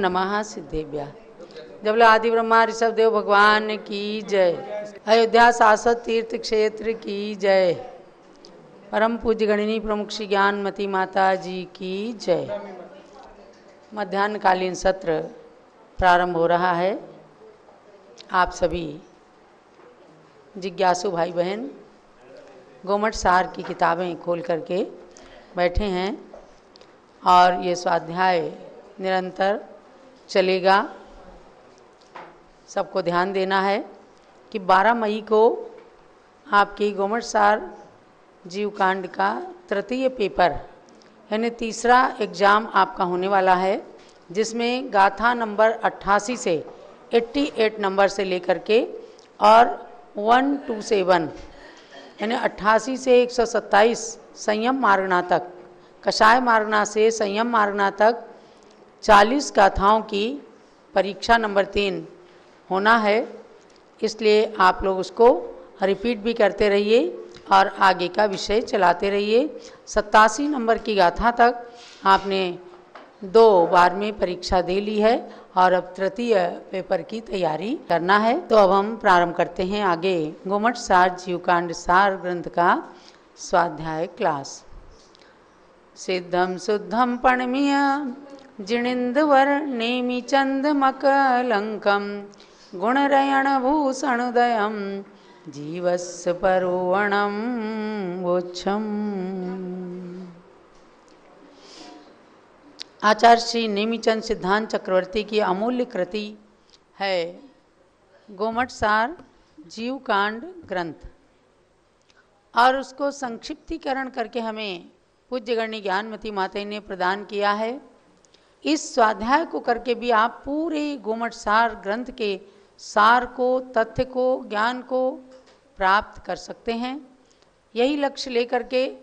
नमः सिद्धेभ्यः। जब बोले आदि ब्रह्मा ऋषभ देव भगवान की जय। अयोध्या शाश्वत तीर्थ क्षेत्र की जय। परम पूज्य गणिनी प्रमुख श्री ज्ञानमती माता जी की जय। मध्याह्नकालीन सत्र प्रारंभ हो रहा है। आप सभी जिज्ञासु भाई बहन गोमट सार की किताबें खोल करके बैठे हैं और ये स्वाध्याय निरंतर चलेगा। सबको ध्यान देना है कि 12 मई को आपकी गोमट सार जीवकांड का तृतीय पेपर यानी तीसरा एग्ज़ाम आपका होने वाला है, जिसमें गाथा नंबर 88 से 88 नंबर से लेकर के और 127 यानी 88 से 127 संयम मार्गना तक, कषाय मार्गना से संयम मार्गना तक 40 गाथाओं की परीक्षा नंबर 3 होना है। इसलिए आप लोग उसको रिपीट भी करते रहिए और आगे का विषय चलाते रहिए। 87 नंबर की गाथा तक आपने 2 बार में परीक्षा दे ली है और अब तृतीय पेपर की तैयारी करना है। तो अब हम प्रारंभ करते हैं आगे गोमट सार जीवकांड सार ग्रंथ का स्वाध्याय क्लास। सिद्धम शुद्धम पणमीय जिणिंदवर नेमि चंद मकलंकम गुणरयण भूषणोदयम जीवस्य परोवणम वोच्छम। आचार्य श्री नेमिचंद सिद्धांत चक्रवर्ती की अमूल्य कृति है गोमट सार जीवकांड ग्रंथ, और उसको संक्षिप्तीकरण करके हमें पूज्य गणनी ज्ञानमती माता ने प्रदान किया है। इस स्वाध्याय को करके भी आप पूरे गोमट सार ग्रंथ के सार को, तथ्य को, ज्ञान को प्राप्त कर सकते हैं। यही लक्ष्य लेकर के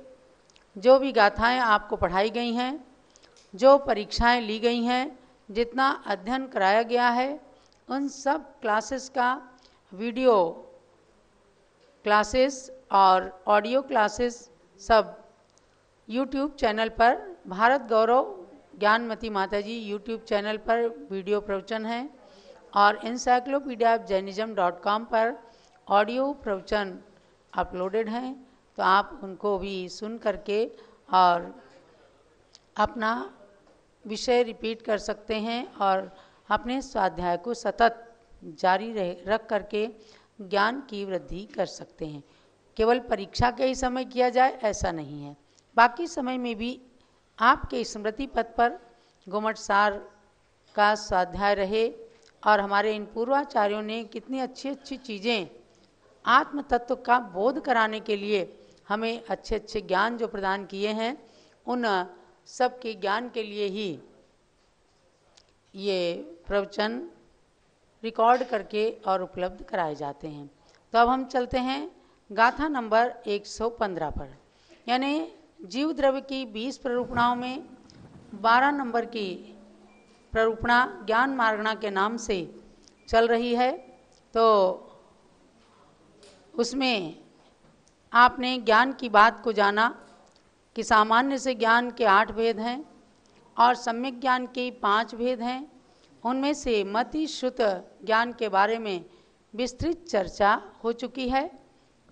जो भी गाथाएं आपको पढ़ाई गई हैं, जो परीक्षाएं ली गई हैं, जितना अध्ययन कराया गया है, उन सब क्लासेस का वीडियो क्लासेस और ऑडियो क्लासेस सब यूट्यूब चैनल पर भारत गौरव ज्ञानमती माता जी यूट्यूब चैनल पर वीडियो प्रवचन है और encyclopedia of jainism.com पर ऑडियो प्रवचन अपलोडेड हैं। तो आप उनको भी सुन करके और अपना विषय रिपीट कर सकते हैं और अपने स्वाध्याय को सतत जारी रख करके ज्ञान की वृद्धि कर सकते हैं। केवल परीक्षा के ही समय किया जाए ऐसा नहीं है, बाकी समय में भी आपके स्मृति पथ पर गोमट सार का स्वाध्याय रहे। और हमारे इन पूर्वाचार्यों ने कितनी अच्छी अच्छी चीज़ें आत्म तत्व का बोध कराने के लिए हमें अच्छे अच्छे ज्ञान जो प्रदान किए हैं, उन सब के ज्ञान के लिए ही ये प्रवचन रिकॉर्ड करके और उपलब्ध कराए जाते हैं। तो अब हम चलते हैं गाथा नंबर 115 पर, यानी जीव द्रव्य की 20 प्ररूपणाओं में 12 नंबर की प्ररूपणा ज्ञान मार्गना के नाम से चल रही है। तो उसमें आपने ज्ञान की बात को जाना कि सामान्य से ज्ञान के 8 भेद हैं और सम्यक ज्ञान के 5 भेद हैं। उनमें से मति श्रुत ज्ञान के बारे में विस्तृत चर्चा हो चुकी है,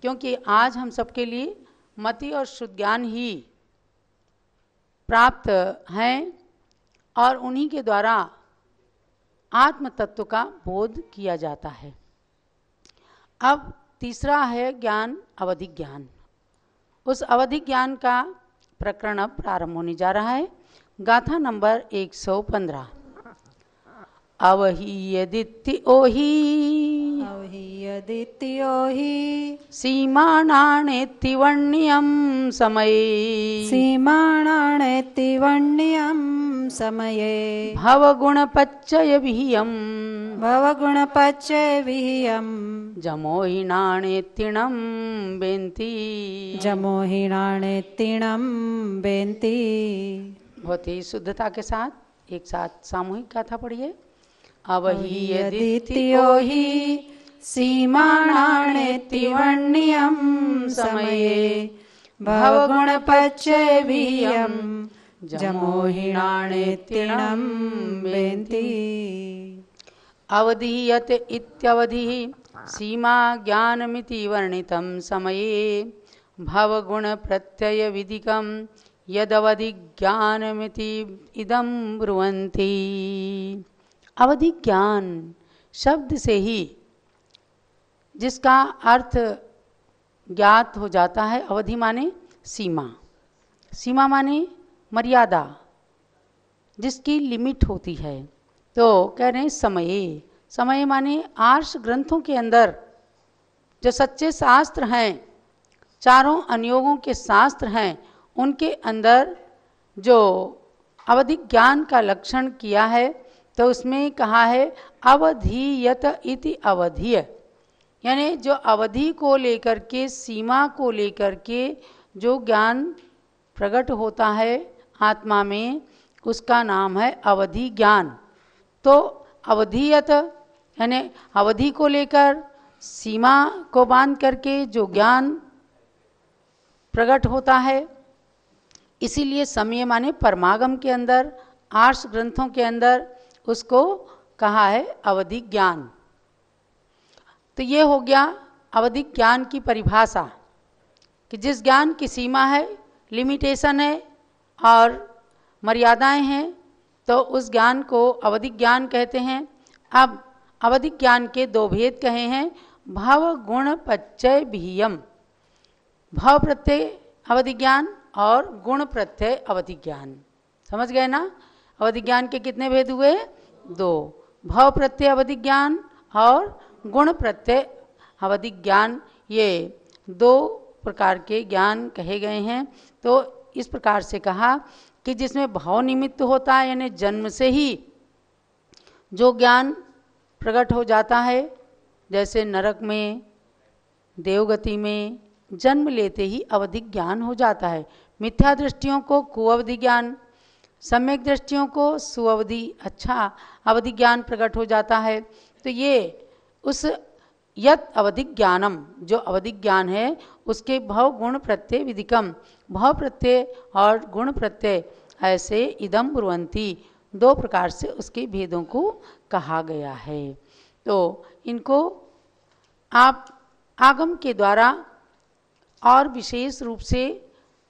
क्योंकि आज हम सबके लिए मति और शुद्ध ज्ञान ही प्राप्त हैं और उन्हीं के द्वारा आत्म तत्व का बोध किया जाता है। अब तीसरा है ज्ञान अवधिक ज्ञान। उस अवधिक ज्ञान का प्रकरण अब प्रारंभ होने जा रहा है। गाथा नंबर 115। अवहीयदित्योहि सीमाणानेतिवण्यं समये भवगुणपच्चयविह्यं जमोहिनानेतिणं बेन्ति। बहुत ही शुद्धता के साथ एक साथ सामूहिक गाथा पढ़िए। अवहीयदित्योहि सीमाणानेतिवण्यं समये भवगुणपच्चयविह्यं जमोहिणाणेत्तिणं वेन्ति। अवधीयत इत्यवधिः सीमा ज्ञानमिति वर्णितं समये भवगुण प्रत्यय विदिकं यदवधि ज्ञानमिति इदं ब्रुवन्ति। अवधि ज्ञान शब्द से ही जिसका अर्थ ज्ञात हो जाता है, अवधि माने सीमा, सीमा माने मर्यादा, जिसकी लिमिट होती है। तो कह रहे हैं समय, समय माने आर्ष ग्रंथों के अंदर जो सच्चे शास्त्र हैं, चारों अनुयोगों के शास्त्र हैं, उनके अंदर जो अवधि ज्ञान का लक्षण किया है तो उसमें कहा है अवधीयत इति अवधीय, यानी जो अवधि को लेकर के, सीमा को लेकर के जो ज्ञान प्रकट होता है आत्मा में, उसका नाम है अवधि ज्ञान। तो अवधीयत यानी अवधि को लेकर, सीमा को बांध करके जो ज्ञान प्रकट होता है, इसीलिए समय माने परमागम के अंदर, आर्ष ग्रंथों के अंदर उसको कहा है अवधि ज्ञान। तो ये हो गया अवधि ज्ञान की परिभाषा कि जिस ज्ञान की सीमा है, लिमिटेशन है और मर्यादाएं हैं, तो उस ज्ञान को अवधि ज्ञान कहते हैं। अब अवधि ज्ञान के दो भेद कहे हैं, भव गुण पच्चय भीयम, भव प्रत्यय अवधि ज्ञान और गुण प्रत्यय अवधि ज्ञान। समझ गए ना? अवधि ज्ञान के कितने भेद हुए? दो, भव प्रत्यय अवधि ज्ञान और गुण प्रत्यय अवधि ज्ञान। ये दो प्रकार के ज्ञान कहे गए हैं। तो इस प्रकार से कहा कि जिसमें भाव निमित्त होता है, यानी जन्म से ही जो ज्ञान प्रकट हो जाता है, जैसे नरक में, देवगति में जन्म लेते ही अवधि ज्ञान हो जाता है। मिथ्या दृष्टियों को कुअवधि ज्ञान, सम्यक दृष्टियों को सुअवधि अवधि ज्ञान प्रकट हो जाता है। तो ये उस यत अवधि ज्ञानम, जो अवधि ज्ञान है, उसके भव गुण प्रत्यय विदिकम, भव प्रत्यय और गुण प्रत्यय ऐसे इदम ब्रुवंती, दो प्रकार से उसके भेदों को कहा गया है। तो इनको आप आगम के द्वारा और विशेष रूप से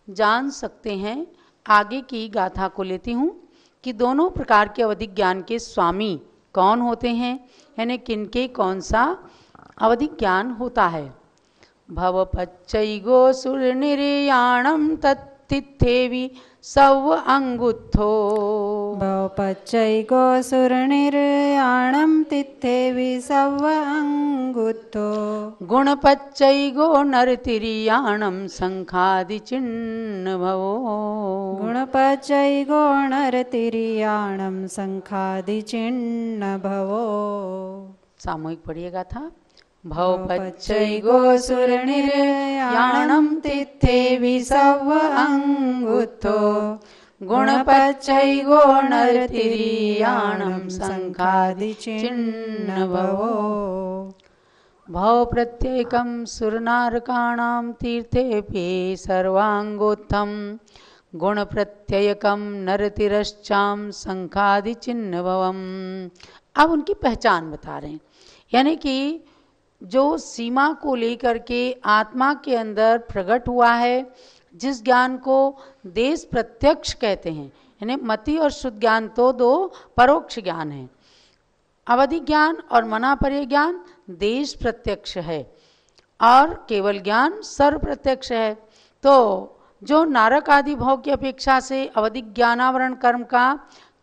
जान सकते हैं। आगे की गाथा को लेती हूँ कि दोनों प्रकार के अवधि ज्ञान के स्वामी कौन होते हैं, यानी किनके कौन सा अवधि ज्ञान होता है। भवपच्चैगो सुरनिर्याणं तत्तिथेवि सव अंगुत्थो, भवपच्चैगो सुरनिर्याणं तिथेवि सव अंगुत्थो, गुणपच्चैगो नरतिर्याणं शंखादिचिन्न भवो, गुणपच्चैगो नरतिर्याणं शंखादिचिन्न भवो। सामूहिक पढ़िएगा था। भवपच्चैगो सुरनिर्याणं तिथेवि सव अंगुत्थो, गुणपच्चैगो नरतिर्याणं शंखादिचिन्न भवो। भव प्रत्येकं सुरनारकाणां तीर्थेऽपि सर्वांगोत्थं, गुण प्रत्ययकम नरतिरश्चाम शंखादिचिन्न भवम्। अब उनकी पहचान बता रहे हैं, यानी कि जो सीमा को लेकर के आत्मा के अंदर प्रकट हुआ है, जिस ज्ञान को देश प्रत्यक्ष कहते हैं, यानी मति और शुद्ध ज्ञान तो दो परोक्ष ज्ञान है। अवधि ज्ञान और मनापर्य ज्ञान देश प्रत्यक्ष है और केवल ज्ञान सर्व प्रत्यक्ष है। तो जो नारक आदि भाव की अपेक्षा से अवधि ज्ञानावरण कर्म का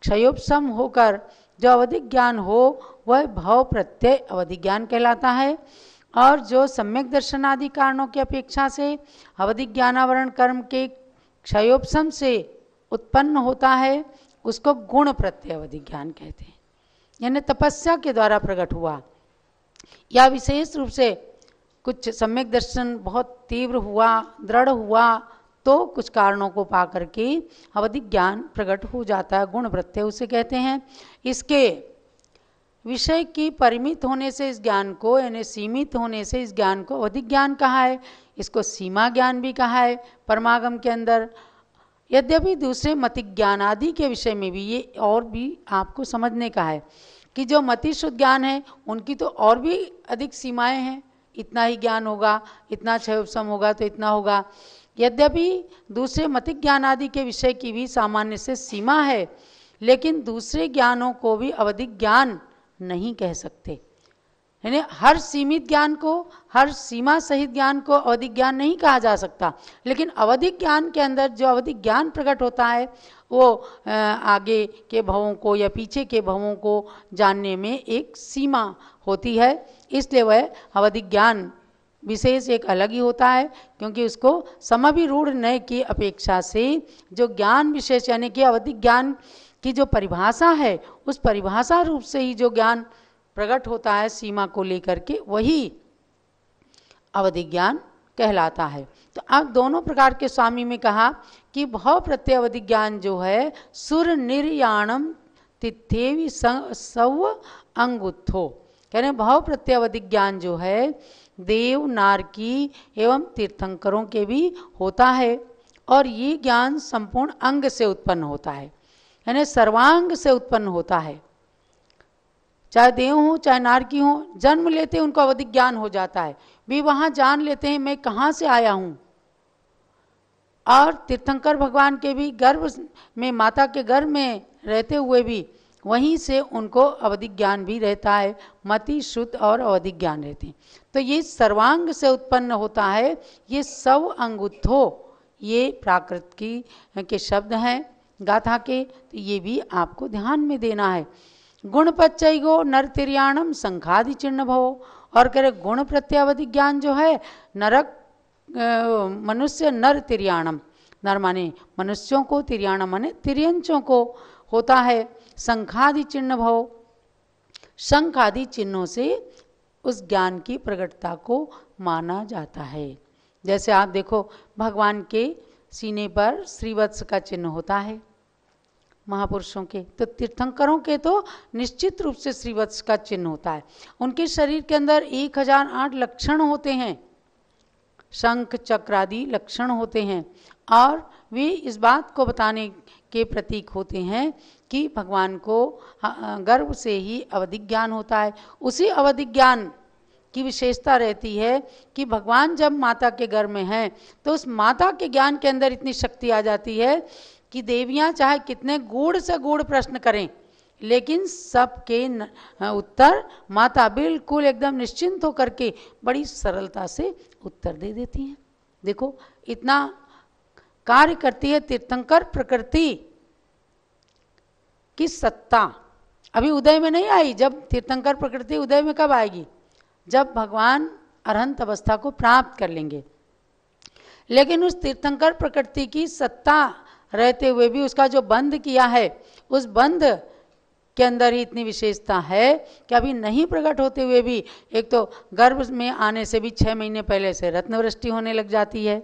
क्षयोपशम होकर जो अवधि ज्ञान हो, वह भाव प्रत्यय अवधि ज्ञान कहलाता है। और जो सम्यक दर्शन आदि कारणों की अपेक्षा से अवधि ज्ञानावरण कर्म के क्षयोपशम से उत्पन्न होता है, उसको गुण प्रत्यय अवधि ज्ञान कहते हैं। यानी तपस्या के द्वारा प्रकट हुआ या विशेष रूप से कुछ सम्यक दर्शन बहुत तीव्र हुआ, दृढ़ हुआ, तो कुछ कारणों को पा करके अवधि ज्ञान प्रकट हो जाता है, गुण प्रत्यय उसे कहते हैं। इसके विषय की परिमित होने से इस ज्ञान को, यानी सीमित होने से इस ज्ञान को अवधि ज्ञान कहा है। इसको सीमा ज्ञान भी कहा है परमागम के अंदर। यद्यपि दूसरे मतिक ज्ञान आदि के विषय में भी ये और भी आपको समझने का है कि जो मति शुद्ध ज्ञान है उनकी तो और भी अधिक सीमाएं हैं, इतना ही ज्ञान होगा, इतना क्षय उपशम होगा तो इतना होगा। यद्यपि दूसरे मतिक ज्ञान आदि के विषय की भी सामान्य से सीमा है, लेकिन दूसरे ज्ञानों को भी अवधिक ज्ञान नहीं कह सकते। यानी हर सीमित ज्ञान को, हर सीमा सहित ज्ञान को अवधिक ज्ञान नहीं कहा जा सकता, लेकिन अवधिक ज्ञान के अंदर जो अवधिक ज्ञान प्रकट होता है वो आगे के भवों को या पीछे के भवों को जानने में एक सीमा होती है, इसलिए वह अवधिक ज्ञान विशेष एक अलग ही होता है, क्योंकि उसको समभिरूढ़ नय की अपेक्षा से जो ज्ञान विशेष यानी कि अवधिक ज्ञान की जो परिभाषा है उस परिभाषा रूप से ही जो ज्ञान प्रकट होता है सीमा को लेकर के, वही अवधिक ज्ञान कहलाता है। तो अब दोनों प्रकार के स्वामी में कहा कि भाव प्रत्यय अवधिक ज्ञान जो है सुर निर्याणम तिथेवि सव अंगुत्थो, यानी भाव प्रत्यय अवधिक ज्ञान जो है देव नारकी एवं तीर्थंकरों के भी होता है, और ये ज्ञान संपूर्ण अंग से उत्पन्न होता है, यानी सर्वांग से उत्पन्न होता है। चाहे देव हो चाहे नारकी हो, जन्म लेते उनको अवधिक ज्ञान हो जाता है, भी वहाँ जान लेते हैं मैं कहाँ से आया हूँ। और तीर्थंकर भगवान के भी गर्भ में, माता के गर्भ में रहते हुए भी वहीं से उनको अवधिक ज्ञान भी रहता है, मति शुद्ध और अवधिक ज्ञान रहते हैं। तो ये सर्वांग से उत्पन्न होता है, ये सव अंगुत्थो, ये प्राकृत के शब्द हैं गाथा के, तो ये भी आपको ध्यान में देना है। गुण पच्चैगो नर तिर्याणम संखादि चिन्ह भवो, और करे गुण प्रत्यावधिक ज्ञान जो है नरक मनुष्य नर तिर्याणम, नर माने मनुष्यों को, तिर्याणम माने तिर्यंचों को होता है। संखादि चिन्ह भव, शंख आदि चिन्हों से उस ज्ञान की प्रकटता को माना जाता है। जैसे आप देखो भगवान के सीने पर श्रीवत्स का चिन्ह होता है महापुरुषों के, तो तीर्थंकरों के तो निश्चित रूप से श्रीवत्स का चिन्ह होता है। उनके शरीर के अंदर 1008 लक्षण होते हैं, शंख चक्र आदि लक्षण होते हैं, और वे इस बात को बताने के प्रतीक होते हैं कि भगवान को गर्भ से ही अवधिक ज्ञान होता है। उसी अवधिक ज्ञान की विशेषता रहती है कि भगवान जब माता के गर्भ में हैं तो उस माता के ज्ञान के अंदर इतनी शक्ति आ जाती है कि देवियां चाहे कितने गूढ़ से गूढ़ प्रश्न करें, लेकिन सबके उत्तर माता बिल्कुल एकदम निश्चिंत होकर के बड़ी सरलता से उत्तर दे देती हैं। देखो इतना कार्य करती है तीर्थंकर प्रकृति की सत्ता। अभी उदय में नहीं आई, जब तीर्थंकर प्रकृति उदय में कब आएगी? जब भगवान अरहंत अवस्था को प्राप्त कर लेंगे। लेकिन उस तीर्थंकर प्रकृति की सत्ता रहते हुए भी उसका जो बंध किया है, उस बंध के अंदर ही इतनी विशेषता है कि अभी नहीं प्रकट होते हुए भी, एक तो गर्भ में आने से भी 6 महीने पहले से रत्नवृष्टि होने लग जाती है,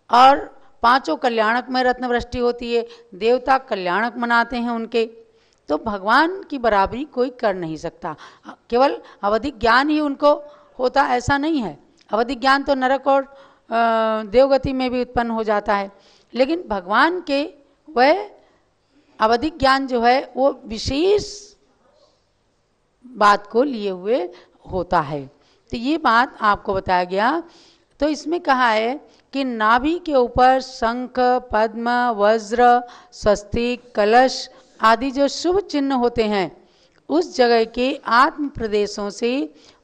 और 5 कल्याणक में रत्नवृष्टि होती है, देवता कल्याणक मनाते हैं उनके। तो भगवान की बराबरी कोई कर नहीं सकता। केवल अवधिक ज्ञान ही उनको होता ऐसा नहीं है, अवधिक ज्ञान तो नरक और देवगति में भी उत्पन्न हो जाता है, लेकिन भगवान के वह अवधिक ज्ञान जो है वो विशेष बात को लिए हुए होता है। तो ये बात आपको बताया गया। तो इसमें कहा है कि नाभि के ऊपर शंख, पद्म, वज्र, स्वस्तिक, कलश आदि जो शुभ चिन्ह होते हैं, उस जगह के आत्म प्रदेशों से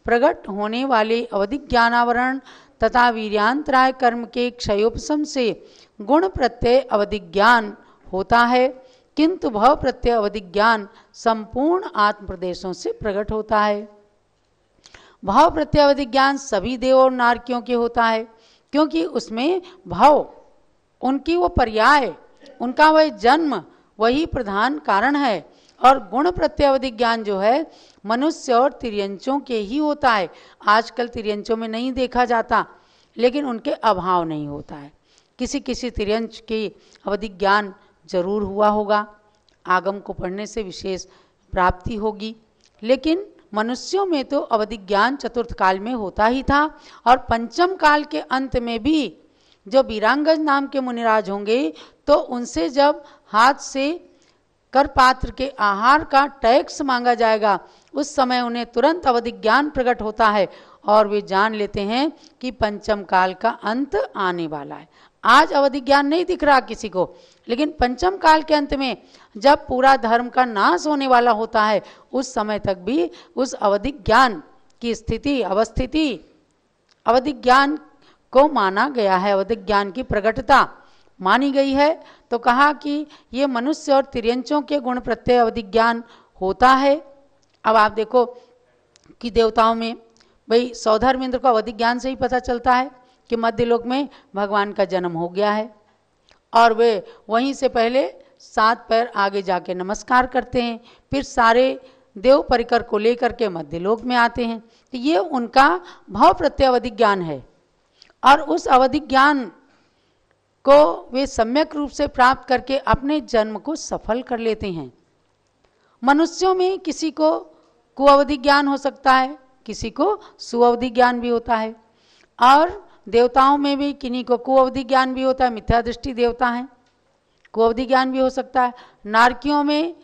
प्रकट होने वाले अवधिक ज्ञानावरण तथा वीर्यांतराय कर्म के क्षयोपशम से गुण प्रत्यय अवधिक ज्ञान होता है, किंतु भव प्रत्यय अवधिक ज्ञान संपूर्ण आत्म प्रदेशों से प्रकट होता है। भाव प्रत्यय अवधिक ज्ञान सभी देव और नारकियों के होता है, क्योंकि उसमें भाव उनकी वो पर्याय, उनका वह जन्म वही प्रधान कारण है, और गुण प्रत्यय अवधिक ज्ञान जो है मनुष्य और तिर्यंचों के ही होता है। आजकल तिर्यंचों में नहीं देखा जाता, लेकिन उनके अभाव नहीं होता है। किसी किसी तिर्यंच के अवधिक ज्ञान जरूर हुआ होगा, आगम को पढ़ने से विशेष प्राप्ति होगी, लेकिन मनुष्यों में तो अवधिक ज्ञान चतुर्थ काल में होता ही था, और पंचम काल के अंत में भी जो वीरांगज नाम के मुनिराज होंगे तो उनसे जब हाथ से कर पात्र के आहार का टैक्स मांगा जाएगा, उस समय उन्हें तुरंत अवधि ज्ञान प्रकट होता है और वे जान लेते हैं कि पंचम काल का अंत आने वाला है। आज अवधि ज्ञान नहीं दिख रहा किसी को, लेकिन पंचम काल के अंत में जब पूरा धर्म का नाश होने वाला होता है, उस समय तक भी उस अवधि ज्ञान की स्थिति अवस्थिति अवधि ज्ञान को माना गया है, अवधि ज्ञान की प्रकटता मानी गई है। तो कहा कि ये मनुष्य और तिर्यंचों के गुण प्रत्यय अवधि ज्ञान होता है। अब आप देखो कि देवताओं में भाई सौधर्मेंद्र को अवधि ज्ञान से ही पता चलता है कि मध्यलोक में भगवान का जन्म हो गया है, और वे वहीं से पहले 7 पैर आगे जाके नमस्कार करते हैं, फिर सारे देव परिकर को लेकर के मध्यलोक में आते हैं। तो ये उनका भाव प्रत्यय अवधि ज्ञान है, और उस अवधि ज्ञान को वे सम्यक रूप से प्राप्त करके अपने जन्म को सफल कर लेते हैं। मनुष्यों में किसी को कुअवधि ज्ञान हो सकता है, किसी को सुअवधि ज्ञान भी होता है, और देवताओं में भी किन्हीं को कुअवधि ज्ञान भी होता है, मिथ्या दृष्टि देवता हैं, कुअवधि ज्ञान भी हो सकता है। नारकियों में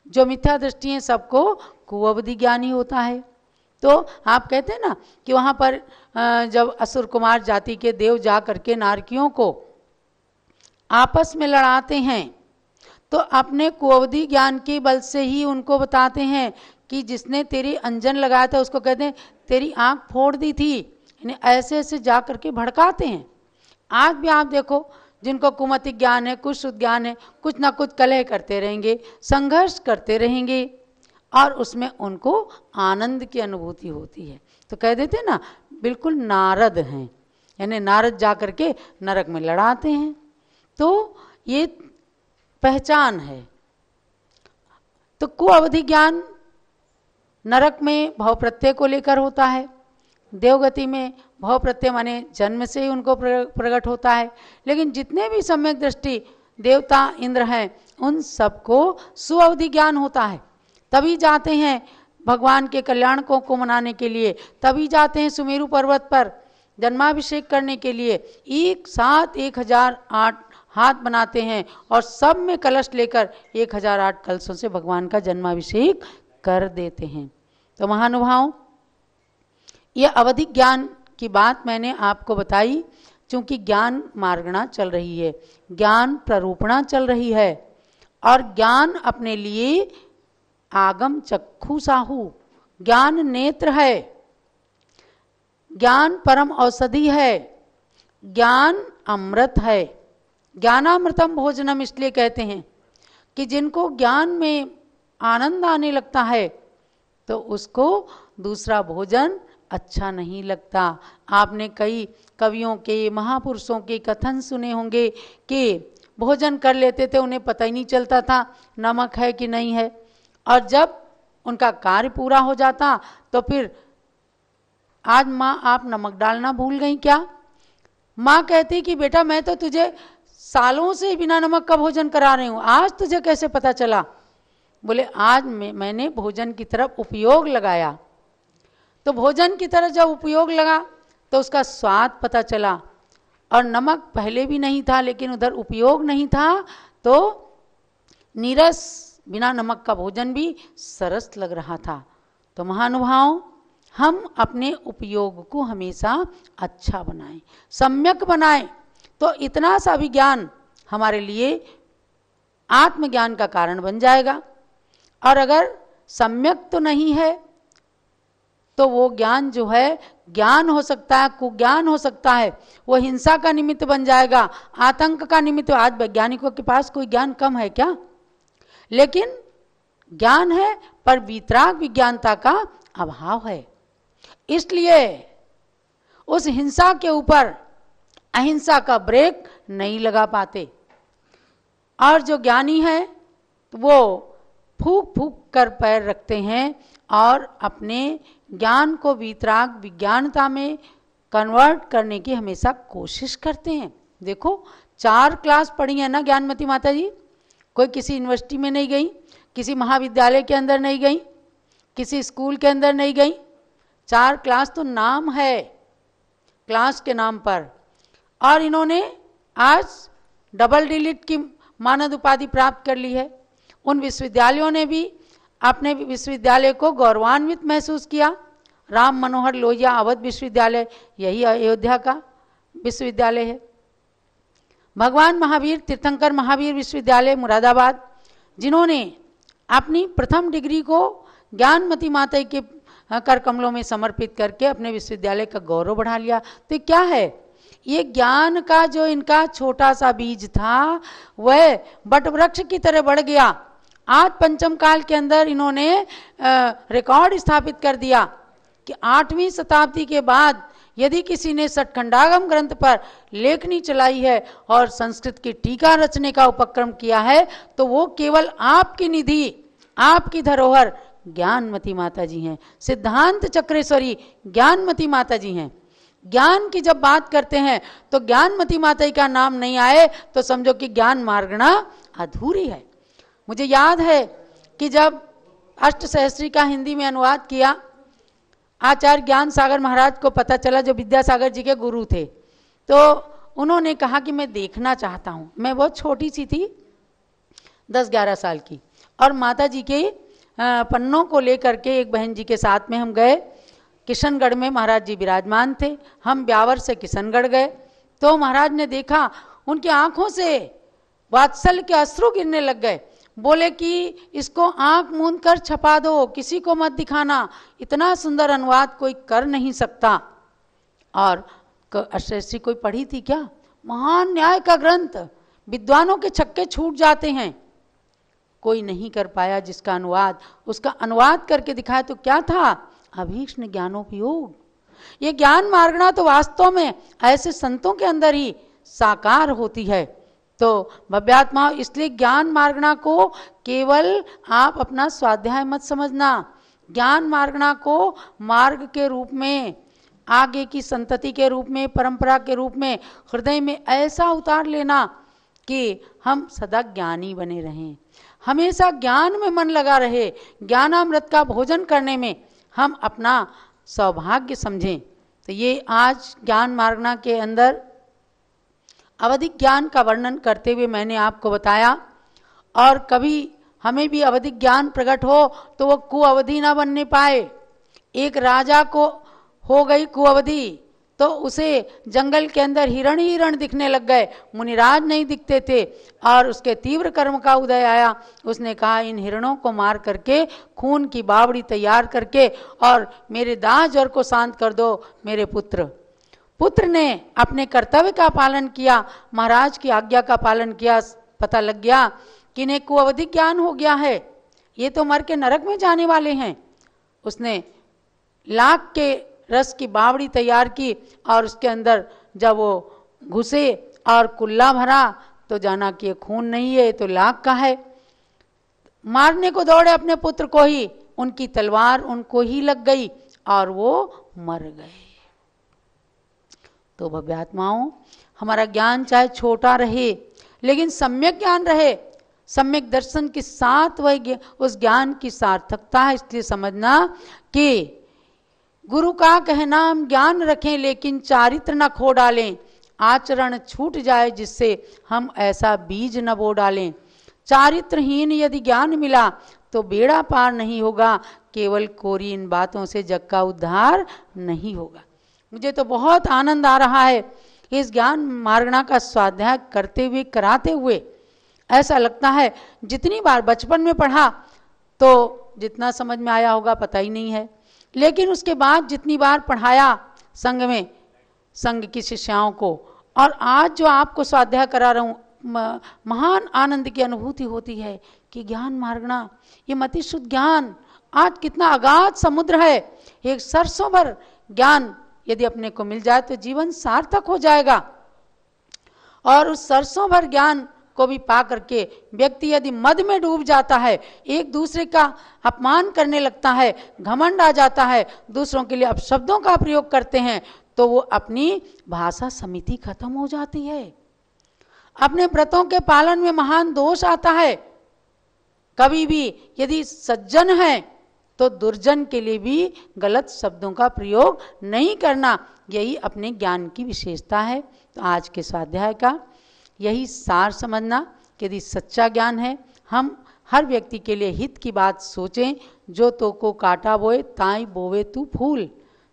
जो मिथ्या दृष्टि है सबको कुअवधि ज्ञान ही होता है। तो आप कहते हैं ना कि वहाँ पर जब असुर कुमार जाति के देव जा करके नारकियों को आपस में लड़ाते हैं, तो अपने कुअवधि ज्ञान के बल से ही उनको बताते हैं कि जिसने तेरी अंजन लगाया था उसको कहते हैं तेरी आंख फोड़ दी थी, यानी ऐसे ऐसे जा करके भड़काते हैं। आज भी आप देखो जिनको कुमति ज्ञान है, कुछ ज्ञान है, कुछ ना कुछ कलह करते रहेंगे, संघर्ष करते रहेंगे, और उसमें उनको आनंद की अनुभूति होती है। तो कह देते ना बिल्कुल नारद हैं, यानी नारद जा करके नरक में लड़ाते हैं। तो ये पहचान है। तो कुअवधि ज्ञान नरक में भव प्रत्यय को लेकर होता है, देवगति में भव प्रत्यय माने जन्म से ही उनको प्रकट होता है। लेकिन जितने भी सम्यक दृष्टि देवता इंद्र हैं उन सबको सुअवधि ज्ञान होता है, तभी जाते हैं भगवान के कल्याण को मनाने के लिए, तभी जाते हैं सुमेरु पर्वत पर जन्माभिषेक करने के लिए। एक साथ 1008 हाथ बनाते हैं और सब में कलश लेकर 1008 कलशों से भगवान का जन्माभिषेक कर देते हैं। तो महानुभाव, ये अवधि ज्ञान की बात मैंने आपको बताई, क्योंकि ज्ञान मार्गणा चल रही है, ज्ञान प्ररूपणा चल रही है, और ज्ञान अपने लिए आगम चक्षु साहू, ज्ञान नेत्र है, ज्ञान परम औषधि है, ज्ञान अमृत है। ज्ञानामृतम भोजनम इसलिए कहते हैं कि जिनको ज्ञान में आनंद आने लगता है तो उसको दूसरा भोजन अच्छा नहीं लगता। आपने कई कवियों के, महापुरुषों के कथन सुने होंगे कि भोजन कर लेते थे, उन्हें पता ही नहीं चलता था नमक है कि नहीं है, और जब उनका कार्य पूरा हो जाता तो फिर आज माँ आप नमक डालना भूल गई क्या? माँ कहती कि बेटा मैं तो तुझे सालों से बिना नमक का भोजन करा रही हूँ, आज तुझे कैसे पता चला? बोले आज मैंने भोजन की तरफ उपयोग लगाया। तो भोजन की तरफ जब उपयोग लगा तो उसका स्वाद पता चला, और नमक पहले भी नहीं था लेकिन उधर उपयोग नहीं था, तो नीरस बिना नमक का भोजन भी सरस लग रहा था। तो महानुभाव, हम अपने उपयोग को हमेशा अच्छा बनाएं, सम्यक बनाएं, तो इतना सा भी ज्ञान हमारे लिए आत्मज्ञान का कारण बन जाएगा। और अगर सम्यक तो नहीं है तो वो ज्ञान जो है ज्ञान हो सकता है, कुज्ञान हो सकता है, वो हिंसा का निमित्त बन जाएगा, आतंक का निमित्त। आज वैज्ञानिकों के पास कोई ज्ञान कम है क्या? लेकिन ज्ञान है पर वितराग विज्ञानता का अभाव है, इसलिए उस हिंसा के ऊपर अहिंसा का ब्रेक नहीं लगा पाते। और जो ज्ञानी है वो फूक फूक कर पैर रखते हैं और अपने ज्ञान को वितराग विज्ञानता में कन्वर्ट करने की हमेशा कोशिश करते हैं। देखो 4 क्लास पढ़ी है ना ज्ञानमती माता जी, कोई किसी यूनिवर्सिटी में नहीं गई, किसी महाविद्यालय के अंदर नहीं गई, किसी स्कूल के अंदर नहीं गई। 4 क्लास तो नाम है, क्लास के नाम पर, और इन्होंने आज डबल डिलीट की मानद उपाधि प्राप्त कर ली है। उन विश्वविद्यालयों ने भी अपने विश्वविद्यालय को गौरवान्वित महसूस किया। राम मनोहर लोहिया अवध विश्वविद्यालय यही अयोध्या का विश्वविद्यालय है। भगवान महावीर तीर्थंकर महावीर विश्वविद्यालय मुरादाबाद, जिन्होंने अपनी प्रथम डिग्री को ज्ञानमती माता के कर कमलों में समर्पित करके अपने विश्वविद्यालय का गौरव बढ़ा लिया। तो क्या है, ये ज्ञान का जो इनका छोटा सा बीज था वह बट वृक्ष की तरह बढ़ गया। आज पंचम काल के अंदर इन्होंने रिकॉर्ड स्थापित कर दिया कि 8वीं शताब्दी के बाद यदि किसी ने सठखंडागम ग्रंथ पर लेखनी चलाई है और संस्कृत की टीका रचने का उपक्रम किया है तो वो केवल आपकी निधि, आपकी धरोहर ज्ञानमती माता जी हैं। सिद्धांत चक्रेश्वरी ज्ञानमती माता जी हैं। ज्ञान की जब बात करते हैं तो ज्ञानमती माता का नाम नहीं आए तो समझो कि ज्ञान मार्गणा अधूरी है। मुझे याद है कि जब अष्टसहस्त्री का हिंदी में अनुवाद किया, आचार्य ज्ञान सागर महाराज को पता चला, जो विद्यासागर जी के गुरु थे, तो उन्होंने कहा कि मैं देखना चाहता हूँ। मैं बहुत छोटी सी थी, 10-11 साल की, और माता जी के पन्नों को लेकर के एक बहन जी के साथ में हम गए। किशनगढ़ में महाराज जी विराजमान थे, हम ब्यावर से किशनगढ़ गए तो महाराज ने देखा, उनकी आंखों से वात्सल्य के अश्रु गिरने लग गए। बोले कि इसको आंख मूंद कर छपा दो, किसी को मत दिखाना, इतना सुंदर अनुवाद कोई कर नहीं सकता। और अष्टसहस्त्री कोई पढ़ी थी क्या? महान न्याय का ग्रंथ, विद्वानों के छक्के छूट जाते हैं, कोई नहीं कर पाया जिसका अनुवाद, उसका अनुवाद करके दिखाया तो क्या था? अभीष्ण ज्ञानोपयोग। ये ज्ञान मार्गणा तो वास्तव में ऐसे संतों के अंदर ही साकार होती है। तो भव्यात्मा, इसलिए ज्ञान मार्गणा को केवल आप अपना स्वाध्याय मत समझना, ज्ञान मार्गणा को मार्ग के रूप में, आगे की संतति के रूप में, परंपरा के रूप में हृदय में ऐसा उतार लेना कि हम सदा ज्ञानी बने रहें, हमेशा ज्ञान में मन लगा रहे, ज्ञानामृत का भोजन करने में हम अपना सौभाग्य समझें। तो ये आज ज्ञान मार्गणा के अंदर अवधिक ज्ञान का वर्णन करते हुए मैंने आपको बताया। और कभी हमें भी अवधिक ज्ञान प्रकट हो तो वो कुअवधि ना बनने पाए। एक राजा को हो गई कुअवधि तो उसे जंगल के अंदर हिरण ही हिरण दिखने लग गए, मुनिराज नहीं दिखते थे, और उसके तीव्र कर्म का उदय आया। उसने कहा इन हिरणों को मार करके खून की बावड़ी तैयार करके और मेरे दाह ज्वर को शांत कर दो मेरे पुत्र। पुत्र ने अपने कर्तव्य का पालन किया, महाराज की आज्ञा का पालन किया। पता लग गया कि इन्हें कुअवधि ज्ञान हो गया है, ये तो मर के नरक में जाने वाले हैं। उसने लाख के रस की बावड़ी तैयार की और उसके अंदर जब वो घुसे और कुल्ला भरा तो जाना कि ये खून नहीं है, तो लाख का है। मारने को दौड़े अपने पुत्र को ही, उनकी तलवार उनको ही लग गई और वो मर गए। तो भव्यात्माओं, हमारा ज्ञान चाहे छोटा रहे लेकिन सम्यक ज्ञान रहे, सम्यक दर्शन के साथ वह उस ज्ञान की सार्थकता है। इसलिए समझना कि गुरु का कहना हम ज्ञान रखें लेकिन चारित्र न खो डालें, आचरण छूट जाए जिससे हम ऐसा बीज न बो डालें। चारित्रहीन यदि ज्ञान मिला तो बेड़ा पार नहीं होगा, केवल कोरी इन बातों से जग का उद्धार नहीं होगा। मुझे तो बहुत आनंद आ रहा है इस ज्ञान मार्गणा का स्वाध्याय करते हुए, कराते हुए। ऐसा लगता है जितनी बार बचपन में पढ़ा तो जितना समझ में आया होगा पता ही नहीं है, लेकिन उसके बाद जितनी बार पढ़ाया संघ में, संघ की शिष्याओं को, और आज जो आपको स्वाध्याय करा रहा हूँ, महान आनंद की अनुभूति होती है कि ज्ञान मार्गणा, ये मति शुद्ध ज्ञान आज कितना अगाध समुद्र है। एक सरसों भर ज्ञान यदि अपने को मिल जाए तो जीवन सार्थक हो जाएगा। और उस सरसों भर ज्ञान को भी पा करके व्यक्ति यदि मद में डूब जाता है, एक दूसरे का अपमान करने लगता है, घमंड आ जाता है, दूसरों के लिए अपशब्दों का प्रयोग करते हैं, तो वो अपनी भाषा समिति खत्म हो जाती है। अपने व्रतों के पालन में महान दोष आता है। कभी भी यदि सज्जन है तो दुर्जन के लिए भी गलत शब्दों का प्रयोग नहीं करना, यही अपने ज्ञान की विशेषता है। तो आज के स्वाध्याय का यही सार समझना कि यदि सच्चा ज्ञान है, हम हर व्यक्ति के लिए हित की बात सोचें। जो तो को कांटा बोए ताई बोवे तू फूल,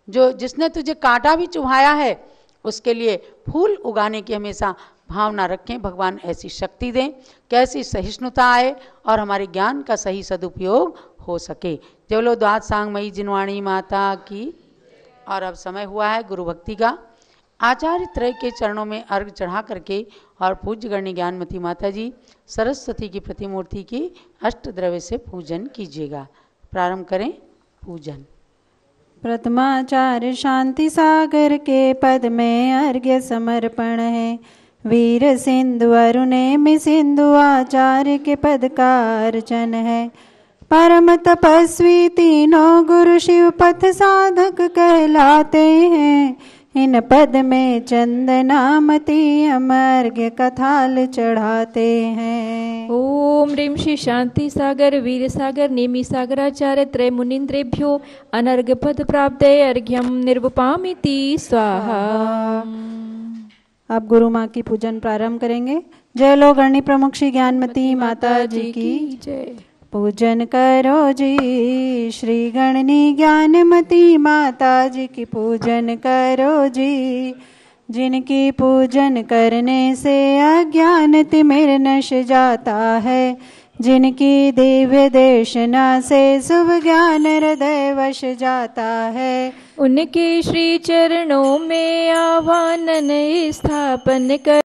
जो जिसने तुझे कांटा भी चुभाया है उसके लिए फूल उगाने की हमेशा भावना रखें। भगवान ऐसी शक्ति दें, कैसी सहिष्णुता आए और हमारे ज्ञान का सही सदुपयोग हो सके। जयलो द्वाद सांगमयी जिनवाणी माता की। और अब समय हुआ है गुरु भक्ति का। आचार्य त्रय के चरणों में अर्घ चढ़ा करके और पूज्य गण्य ज्ञानमती माता जी सरस्वती की प्रतिमूर्ति की अष्ट द्रव्य से पूजन कीजिएगा। प्रारंभ करें पूजन। प्रथमाचार्य शांति सागर के पद में अर्घ्य समर्पण है। वीर सिंधु अरुणेमि सिंधु आचार्य के पद का अर्चन है। परम तपस्वी तीनों गुरु शिव पथ साधक कहलाते हैं। इन पद में चंदनामती अमर्घ्य कथाल चढ़ाते हैं। ओम ह्रीं श्री शांति सागर वीर सागर नेमि सागराचार्य त्रय मुनीन्द्रेभ्यो अनर्घ्य पद प्राप्ते अर्घ्यम निर्वपामिति स्वाहा। अब गुरु माँ की पूजन प्रारंभ करेंगे। जय लो गणनी प्रमुख श्री ज्ञानमती माता जी की जय। पूजन करो जी श्री गणनी ज्ञानमती माता जी की पूजन करो जी। जिनकी पूजन करने से अज्ञान तिमिर नश जाता है। जिनकी दिव्य देशना से शुभ ज्ञान हृदय वश जाता है। उनके श्री चरणों में आवाहन स्थापन कर